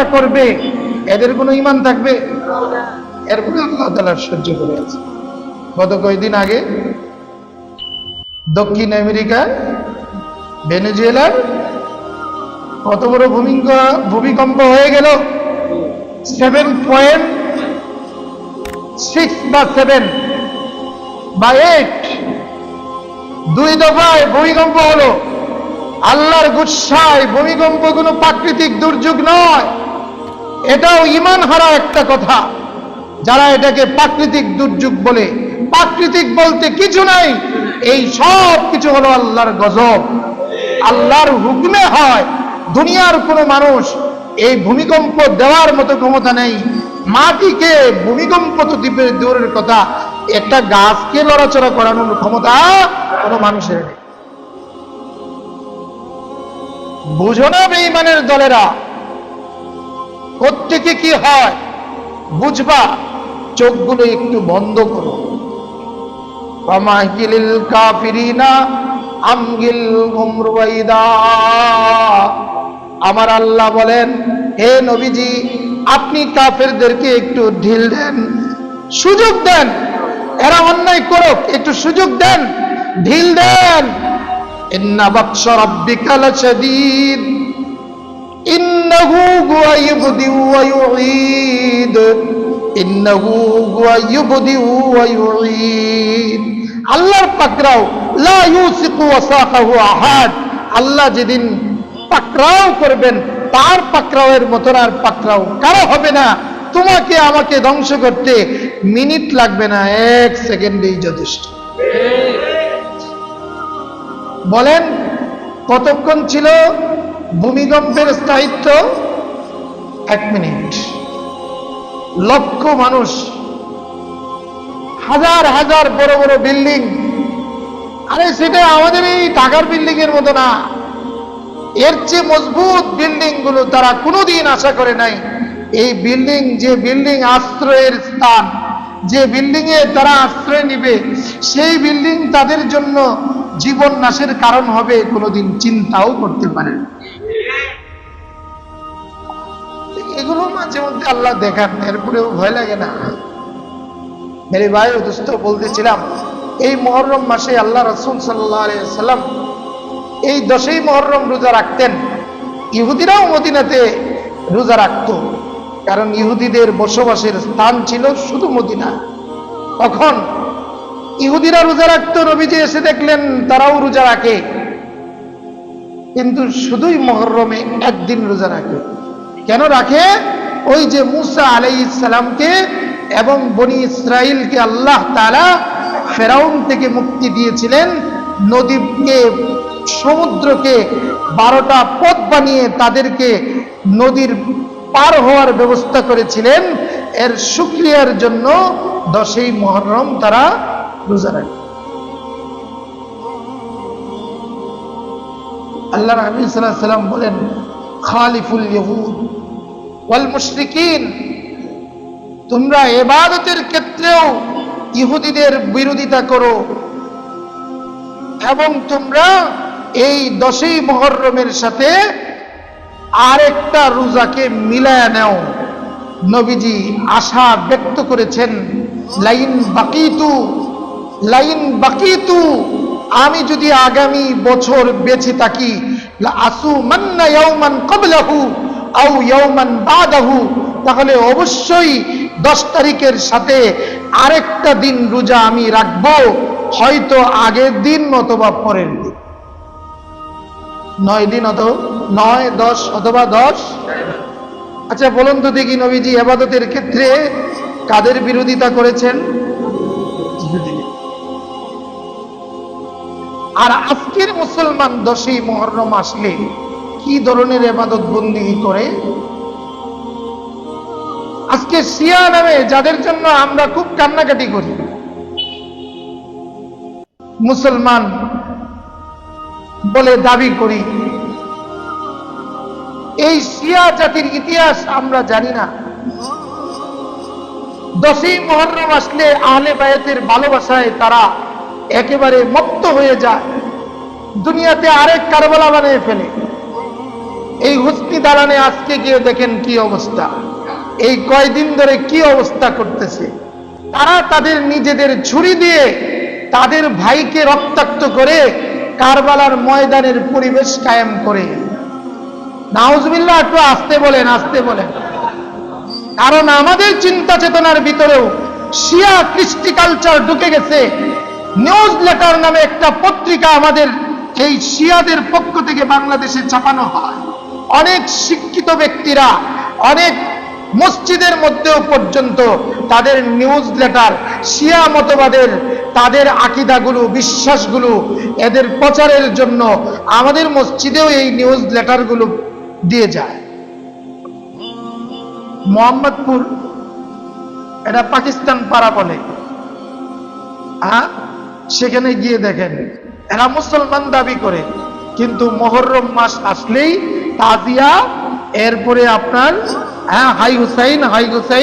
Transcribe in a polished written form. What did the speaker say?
যারা করবে এদের কোনো ঈমান থাকবে? এরপরে আল্লাহ তাআলা সহ্য করে আছে। গত কয়েকদিন আগে দক্ষিণ আমেরিকার ভেনেজুয়েলার কত বড় ভূমিকম্প হয়ে গেল, 7.6 বা 7 বা 8, 2 দফায় ভূমিকম্প হলো। আল্লাহর গুসায় ভূমিকম্প কোনো প্রাকৃতিক দুর্যোগ নয়, এটাও ঈমান হারা একটা কথা। যারা এটাকে প্রাকৃতিক দুর্যোগ বলে, প্রাকৃতিক বলতে কিছু নাই, এই সব কিছু হলো আল্লাহর গজব, আল্লাহর হুকুমে হয়। দুনিয়ার কোনো মানুষ এই ভূমিকম্প দেওয়ার মতো ক্ষমতা নেই। মাটিকে ভূমিকম্প তো দূরের কথা, একটা গাছকে লড়াচড়া করানোর ক্ষমতা কোনো মানুষের নেই। বুঝো না বেঈমানের দলেরা, প্রত্যেকে কি হয় বুঝবা, চোখগুলো একটু বন্ধ করো। ফামাহিলিল কাফিরিনা আমহিলহুম রুওয়াইদা। আমার আল্লাহ বলেন, হে নবীজি, আপনি কাফেরদেরকে একটু ঢিল দেন, সুযোগ দেন, এরা অন্যায় করুক, একটু সুযোগ দেন, ঢিল দেন। ইন্না বাতশা রাব্বিকা লাশাদীদ ইন্নাহু হুয়া ইবদিউ ওয়া ইউঈদ ইন্নাহু হুয়া ইবদিউ ওয়া ইউঈদ। আল্লাহর পাকড়াও লা ইউসিকু ওয়াসাকাহু আহাদ। আল্লাহ যেদিন পাকড়াও করবেন, তার পাকড়াওয়ের মতো আর পাকড়াও কারো হবে না। তোমাকে আমাকে ধ্বংস করতে মিনিট লাগবে না, 1 সেকেন্ডেই যথেষ্ট। বলেন কতক্ষণ ছিল ভূমিকম্পের স্থায়িত্ব? 1 মিনিট। লক্ষ মানুষ, হাজার হাজার বড় বড় বিল্ডিং, আরে সেটা আমাদের এই ঢাকার বিল্ডিং এর মতো না, এর চেয়ে মজবুত বিল্ডিং গুলো তারা কোনোদিন আশা করে নাই। এই বিল্ডিং, যে বিল্ডিং আশ্রয়ের স্থান, যে বিল্ডিং এ তারা আশ্রয় নিবে, সেই বিল্ডিং তাদের জন্য জীবন নাশের কারণ হবে, কোনোদিন চিন্তাও করতে পারে। এগুলো মাঝে মধ্যে আল্লাহ দেখান, এরপরেও ভয় লাগে না? মেরে ভাই ও দোস্ত, বলতেছিলাম এই মুহররম মাসে আল্লাহ রাসূল সাল্লাল্লাহু আলাইহি ওয়াসাল্লাম এই 10ই মুহররম রোজা রাখতেন। ইহুদিরাও মদিনাতে রোজা রাখত, কারণ ইহুদিদের বসবাসের স্থান ছিল শুধু মদিনা। তখন ইহুদিরা রোজা রাখত, নবীজি এসে দেখলেন তারাও রোজা রাখে, কিন্তু শুধুই মুহররমে একদিন রোজা রাখে। কেন রাখে? ওই যে মুসা আলাইহিস সালামকে এবং বনি ইসরাইলকে আল্লাহ তাআলা ফেরাউন থেকে মুক্তি দিয়েছিলেন, নদীকে, সমুদ্রকে 12টা পথ বানিয়ে তাদেরকে নদীর পার হওয়ার ব্যবস্থা করেছিলেন। এর শুকরিয়ার জন্য 10ই মুহররম তারা রোজা রাখে। আল্লাহ নবী সাল্লাল্লাহু আলাইহি ওয়াসাল্লাম বলেন, খালিফুল ইয়াহুদ ওয়াল মুশরিকিন, তোমরা ইবাদতের ক্ষেত্রেও ইহুদিদের বিরোধিতা করো এবং তোমরা এই 10ই মুহররমের সাথে আরেকটা রোজাকে মিলায়া নাও। নবীজি আশা ব্যক্ত করেছেন, লাইন বাকিতু, আমি যদি আগামী বছর বেঁচে থাকি, লা আসুমান্না ইয়াওমান ক্বাবলাহু আও ইয়াওমান বাদাহু, তাহলে অবশ্যই 10 তারিখের সাথে আরেকটা দিন রোজা আমি রাখবো, হয়তো আগের দিন অথবা পরের দিন। 9 দিন, অথবা 9, 10 অথবা 10। আচ্ছা বলুন তো দেখি, নবীজি ইবাদতের ক্ষেত্রে কাদের বিরোধিতা করেছেন? আর আজকের মুসলমান 10ই মুহররম আসলে কি ধরনের ইবাদত বন্দেগী করে? আজকে শিয়া নামে যাদের জন্য আমরা খুব কান্নাকাটি করি, মুসলমান বলে দাবি করি, এই শিয়া জাতির ইতিহাস আমরা জানি না। 10ই মুহররম আসলে আহলে বায়াতের ভালোবাসায় তারা একেবারে মত্ত হয়ে যায়, দুনিয়াতে আরেক কারবালা বানিয়ে ফেলে। এই হুসনি দালানে আজকে গিয়ে দেখেন কি অবস্থা, এই কয়দিন ধরে কি অবস্থা করতেছে। তারা তাদের নিজেদের ছুরি দিয়ে তাদের ভাইকে রক্তাক্ত করে কারবালার ময়দানের পরিবেশ কায়েম করে। নাউজুবিল্লাহ, একটু আসতে বলেন, আসতে বলেন। কারণ আমাদের চিন্তা চেতনার ভিতরেও শিয়া কৃষ্টি কালচার ঢুকে গেছে। নিউজ লেটার নামে একটা পত্রিকা আমাদের এই শিয়াদের পক্ষ থেকে বাংলাদেশে ছাপানো হয়। অনেক শিক্ষিত ব্যক্তিরা, অনেক মসজিদের মধ্যেও পর্যন্ত তাদের নিউজ লেটার শিয়া মতবাদের তাদের আকীদাগুলো, বিশ্বাসগুলো এদের প্রচারের জন্য আমাদের মসজিদেও এই নিউজ লেটারগুলো দিয়ে যায়। মোহাম্মদপুর, এটা পাকিস্তান পাড়া বলে, সেখানে গিয়ে দেখেন এরা মুসলমান দাবি করে, কিন্তু মুহররম মাস আসলেই তাজিয়া, এরপরে আপনার হাই হুসাইন, হাই হুসাইন।